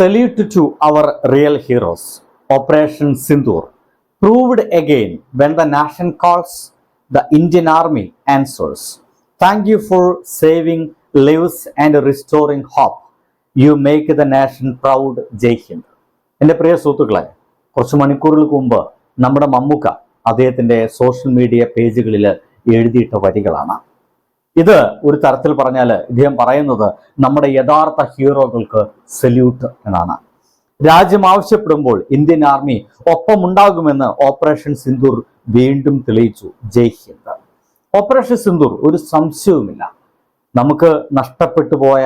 Salute to our real heroes. Operation Sindoor proved again when the nation calls, the Indian Army answers. Thank you for saving lives and restoring hope. You make the nation proud. Jai Hind. എൻ്റെ പ്രിയ സുഹൃത്തുക്കളെ, കുറച്ച് മണിക്കൂറുകൾക്ക് മുമ്പ് നമ്മുടെ മമ്മൂക്ക അദ്ദേഹത്തിൻ്റെ social media പേജുകളിൽ എഴുതിയിട്ട വരികളാണ്. ഇത് ഒരു തരത്തിൽ പറഞ്ഞാൽ ഇദ്ദേഹം പറയുന്നത് നമ്മുടെ യഥാർത്ഥ ഹീറോകൾക്ക് സല്യൂട്ട് എന്നാണ്. രാജ്യം ആവശ്യപ്പെടുമ്പോൾ ഇന്ത്യൻ ആർമി ഒപ്പമുണ്ടാകുമെന്ന് ഓപ്പറേഷൻ സിന്ദൂർ വീണ്ടും തെളിയിച്ചു. ജയ് ഹിന്ദ്. ഓപ്പറേഷൻ സിന്ദൂർ ഒരു സംശയവുമില്ല നമുക്ക് നഷ്ടപ്പെട്ടു പോയ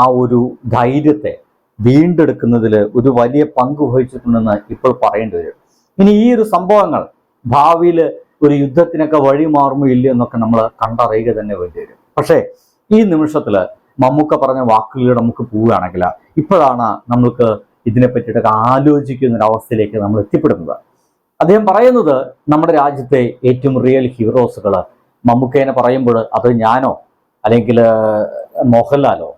ആ ഒരു ധൈര്യത്തെ വീണ്ടെടുക്കുന്നതിൽ ഒരു വലിയ പങ്ക് വഹിച്ചിട്ടുണ്ടെന്ന് ഇപ്പോൾ പറയേണ്ടി വരും. ഇനി ഈ ഒരു സംഭവങ്ങൾ ഭാവിയിൽ ഒരു യുദ്ധത്തിനൊക്കെ വഴിമാറുമോ ഇല്ലയോ എന്നൊക്കെ നമ്മൾ കണ്ടറിയുക തന്നെ വേണ്ടി വരും. പക്ഷേ ഈ നിമിഷത്തിൽ മമ്മൂക്ക പറഞ്ഞ വാക്കുകളിലൂടെ നമുക്ക് പോവുകയാണെങ്കിൽ ഇപ്പോഴാണ് നമ്മൾക്ക് ഇതിനെ പറ്റിയിട്ടൊക്കെ ആലോചിക്കുന്ന ഒരു അവസ്ഥയിലേക്ക് നമ്മൾ എത്തിപ്പെടുന്നത്. അദ്ദേഹം പറയുന്നത് നമ്മുടെ രാജ്യത്തെ ഏറ്റവും റിയൽ ഹീറോസുകൾ മമ്മൂക്കേനെ പറയുമ്പോൾ അത് ഞാനോ അല്ലെങ്കിൽ മോഹൻലാലോ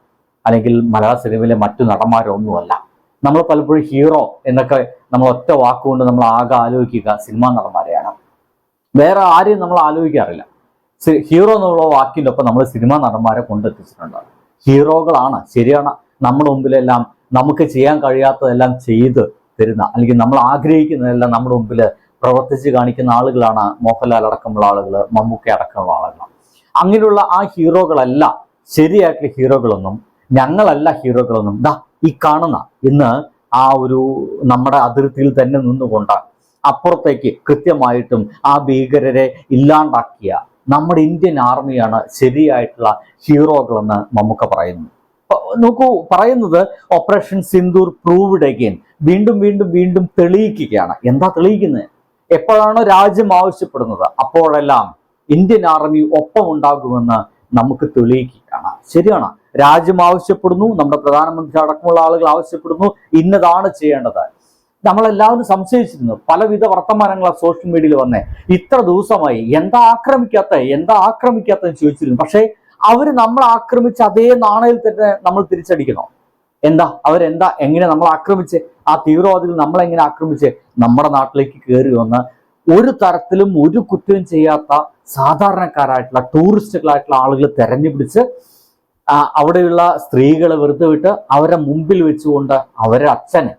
അല്ലെങ്കിൽ മലയാള സിനിമയിലെ മറ്റു നടന്മാരോ ഒന്നുമല്ല. നമ്മൾ പലപ്പോഴും ഹീറോ എന്നൊക്കെ നമ്മൾ ഒറ്റ വാക്കുകൊണ്ട് നമ്മൾ ആകെ ആലോചിക്കുക സിനിമാ നടന്മാരെയാണ്. വേറെ ആരെയും നമ്മൾ ആലോചിക്കാറില്ല. ഹീറോ എന്നുള്ള വാക്കിൻ്റെ ഒപ്പം നമ്മൾ സിനിമാ നടന്മാരെ കൊണ്ടെത്തിച്ചിട്ടുണ്ട്. ഹീറോകളാണ്, ശരിയാണ്. നമ്മുടെ മുമ്പിലെല്ലാം നമുക്ക് ചെയ്യാൻ കഴിയാത്തതെല്ലാം ചെയ്ത് തരുന്ന അല്ലെങ്കിൽ നമ്മൾ ആഗ്രഹിക്കുന്നതെല്ലാം നമ്മുടെ മുമ്പിൽ പ്രവർത്തിച്ച് കാണിക്കുന്ന ആളുകളാണ് മോഹൻലാൽ അടക്കമുള്ള ആളുകൾ, മമ്മൂക്ക അടക്കമുള്ള ആളുകൾ. അങ്ങനെയുള്ള ആ ഹീറോകളല്ല ശരിയായിട്ടുള്ള ഹീറോകളൊന്നും, ഞങ്ങളല്ല ഹീറോകളൊന്നും. ഈ കാണുന്ന ഇന്ന് ആ ഒരു നമ്മുടെ അതിർത്തിയിൽ തന്നെ നിന്നുകൊണ്ട് അപ്പുറത്തേക്ക് കൃത്യമായിട്ടും ആ ഭീകരരെ ഇല്ലാണ്ടാക്കിയ നമ്മുടെ ഇന്ത്യൻ ആർമിയാണ് ശരിയായിട്ടുള്ള ഹീറോകളെന്ന് മമ്മൂക്ക പറയുന്നു. നോക്കൂ, പറയുന്നത് ഓപ്പറേഷൻ സിന്ദൂർ പ്രൂവ്ഡ് അഗെയിൻ, വീണ്ടും വീണ്ടും വീണ്ടും തെളിയിക്കുകയാണ്. എന്താ തെളിയിക്കുന്നത്? എപ്പോഴാണോ രാജ്യം ആവശ്യപ്പെടുന്നത് അപ്പോഴെല്ലാം ഇന്ത്യൻ ആർമി ഒപ്പം ഉണ്ടാകുമെന്ന് നമുക്ക് തെളിയിക്കുകയാണ്. ശരിയാണ്, രാജ്യം ആവശ്യപ്പെടുന്നു, നമ്മുടെ പ്രധാനമന്ത്രി അടക്കമുള്ള ആളുകൾ ആവശ്യപ്പെടുന്നു, ഇന്നതാണ് ചെയ്യേണ്ടത്. നമ്മളെല്ലാവരും സംശയിച്ചിരുന്നു. പലവിധ വർത്തമാനങ്ങളാണ് സോഷ്യൽ മീഡിയയിൽ വന്നേ. ഇത്ര ദിവസമായി എന്താ ആക്രമിക്കാത്ത ചോദിച്ചിരുന്നു. പക്ഷേ അവര് നമ്മൾ ആക്രമിച്ച അതേ നാണയിൽ തന്നെ നമ്മൾ തിരിച്ചടിക്കണോ? എങ്ങനെ നമ്മൾ ആക്രമിച്ച്, ആ തീവ്രവാദികൾ നമ്മളെങ്ങനെ ആക്രമിച്ച് നമ്മുടെ നാട്ടിലേക്ക് കയറി വന്ന് ഒരു തരത്തിലും ഒരു കുറ്റവും ചെയ്യാത്ത സാധാരണക്കാരായിട്ടുള്ള ടൂറിസ്റ്റുകളായിട്ടുള്ള ആളുകൾ തെരഞ്ഞുപിടിച്ച് അവിടെയുള്ള സ്ത്രീകളെ വെറുതെ വിട്ട് അവരെ മുമ്പിൽ വെച്ചുകൊണ്ട് അവരുടെ അച്ഛനെ,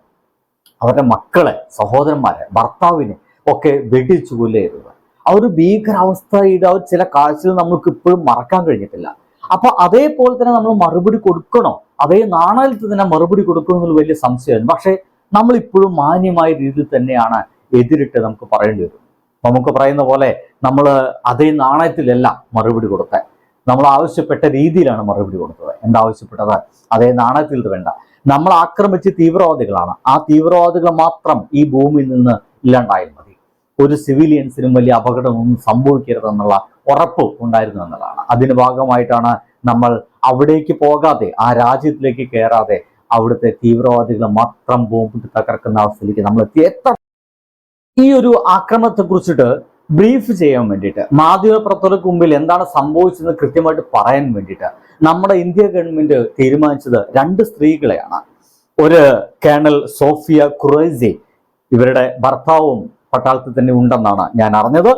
അവരുടെ മക്കളെ, സഹോദരന്മാരെ, ഭർത്താവിനെ ഒക്കെ വെടിവെച്ചു കൊല്ലുന്നത്. ആ ഒരു ഭീകരാവസ്ഥയുടെ ചില കാഴ്ചകൾ നമുക്ക് ഇപ്പോഴും മറക്കാൻ കഴിഞ്ഞിട്ടില്ല. അപ്പൊ അതേപോലെ തന്നെ നമ്മൾ മറുപടി കൊടുക്കണോ? അതേ നാണയത്തിൽ തന്നെ മറുപടി കൊടുക്കണോ എന്നുള്ള വലിയ സംശയമാണ്. പക്ഷെ നമ്മൾ ഇപ്പോഴും മാന്യമായ രീതിയിൽ തന്നെയാണ് എതിരിട്ട് നമുക്ക് പറയേണ്ടി വരും. നമുക്ക് പറയുന്ന പോലെ നമ്മൾ അതേ നാണയത്തിലല്ല മറുപടി കൊടുത്തത്, നമ്മൾ ആവശ്യപ്പെട്ട രീതിയിലാണ് മറുപടി കൊടുത്തത്. എന്താവശ്യപ്പെട്ടത്? അതേ നാണയത്തിൽ വേണ്ട. നമ്മൾ ആക്രമിച്ച് തീവ്രവാദികളാണ്, ആ തീവ്രവാദികൾ മാത്രം ഈ ഭൂമിയിൽ നിന്ന് ഇല്ലാണ്ടായാൽ മതി. ഒരു സിവിലിയൻസിനും വലിയ അപകടമൊന്നും സംഭവിക്കരുതെന്നുള്ള ഉറപ്പ് ഉണ്ടായിരുന്നു എന്നതാണ്. അതിന്റെ ഭാഗമായിട്ടാണ് നമ്മൾ അവിടേക്ക് പോകാതെ, ആ രാജ്യത്തിലേക്ക് കയറാതെ അവിടുത്തെ തീവ്രവാദികളെ മാത്രം ബോംബിട്ട് തകർക്കുന്ന അവസ്ഥയിലേക്ക് നമ്മൾ എത്തി. ഈ ഒരു ആക്രമണത്തെ കുറിച്ചിട്ട് ബ്രീഫ് ചെയ്യാൻ വേണ്ടിയിട്ട്, മാധ്യമപ്രവർത്തകർക്ക് മുമ്പിൽ എന്താണ് സംഭവിച്ചതെന്ന് കൃത്യമായിട്ട് പറയാൻ വേണ്ടിയിട്ട് നമ്മുടെ ഇന്ത്യ ഗവൺമെന്റ് തീരുമാനിച്ചത് 2 സ്ത്രീകളെയാണ്. ഒരു കേണൽ സോഫിയ ഖുറൈസി, ഇവരുടെ ഭർത്താവും പട്ടാളത്തിൽ തന്നെ ഉണ്ടെന്നാണ് ഞാൻ അറിഞ്ഞത്.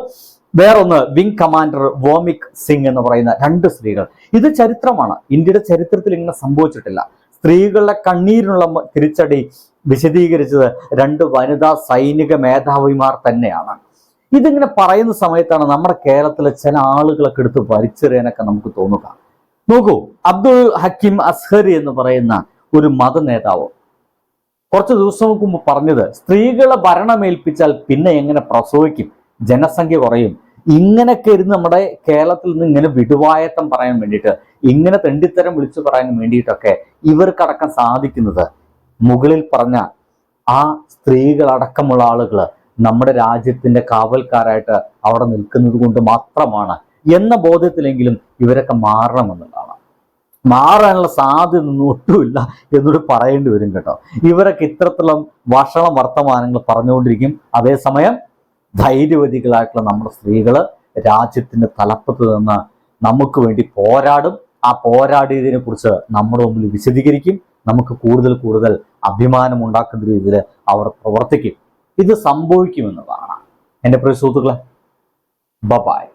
വേറൊന്ന് വിംഗ് കമാൻഡർ വോമിക് സിംഗ് എന്ന് പറയുന്ന 2 സ്ത്രീകൾ. ഇത് ചരിത്രമാണ്, ഇന്ത്യയുടെ ചരിത്രത്തിൽ ഇങ്ങനെ സംഭവിച്ചിട്ടില്ല. സ്ത്രീകളുടെ കണ്ണീരിനുള്ള തിരിച്ചടി വിശദീകരിച്ചത് 2 വനിതാ സൈനിക മേധാവിമാർ തന്നെയാണ്. ഇതിങ്ങനെ പറയുന്ന സമയത്താണ് നമ്മുടെ കേരളത്തിലെ ചില ആളുകളൊക്കെ എടുത്ത് വലിച്ചെറിയാനൊക്കെ നമുക്ക് തോന്നുക. നോക്കൂ, അബ്ദുൾ ഹക്കീം അസ്ഹരി എന്ന് പറയുന്ന ഒരു മത നേതാവ് കുറച്ച് ദിവസങ്ങൾക്ക് മുമ്പ് പറഞ്ഞത്, സ്ത്രീകളെ ഭരണമേൽപ്പിച്ചാൽ പിന്നെ എങ്ങനെ പ്രസവിക്കും, ജനസംഖ്യ കുറയും. ഇങ്ങനെയൊക്കെ ഇരുന്ന് നമ്മുടെ കേരളത്തിൽ നിന്ന് ഇങ്ങനെ വിടുവായത്തം പറയാൻ വേണ്ടിയിട്ട്, ഇങ്ങനെ തെണ്ടിത്തരം വിളിച്ചു പറയാൻ വേണ്ടിയിട്ടൊക്കെ ഇവർക്കടക്കം സാധിക്കുന്നത് മുകളിൽ പറഞ്ഞ ആ സ്ത്രീകളടക്കമുള്ള ആളുകൾ നമ്മുടെ രാജ്യത്തിന്റെ കാവൽക്കാരായിട്ട് അവിടെ നിൽക്കുന്നത് കൊണ്ട് മാത്രമാണ് എന്ന ബോധ്യത്തിലെങ്കിലും ഇവരൊക്കെ മാറണമെന്നുള്ളതാണ്. മാറാനുള്ള സാധ്യത ഒന്നും ഒട്ടുമില്ല എന്നോട് പറയേണ്ടി വരും കേട്ടോ. ഇവരൊക്കെ ഇത്തരത്തിലുള്ള വഷള വർത്തമാനങ്ങൾ പറഞ്ഞുകൊണ്ടിരിക്കും. അതേസമയം ധൈര്യവതികളായിട്ടുള്ള നമ്മുടെ സ്ത്രീകൾ രാജ്യത്തിന്റെ തലപ്പത്ത് നിന്ന് നമുക്ക് വേണ്ടി പോരാടും. ആ പോരാടിയതിനെ കുറിച്ച് നമ്മുടെ മുമ്പിൽ വിശദീകരിക്കും. നമുക്ക് കൂടുതൽ കൂടുതൽ അഭിമാനം ഉണ്ടാക്കുന്ന രീതിയിൽ അവർ പ്രവർത്തിക്കും. ഇത് സംഭവിക്കുമെന്നതാണ് എൻ്റെ പ്രിയ സുഹൃത്തുക്കളെ. ബൈ.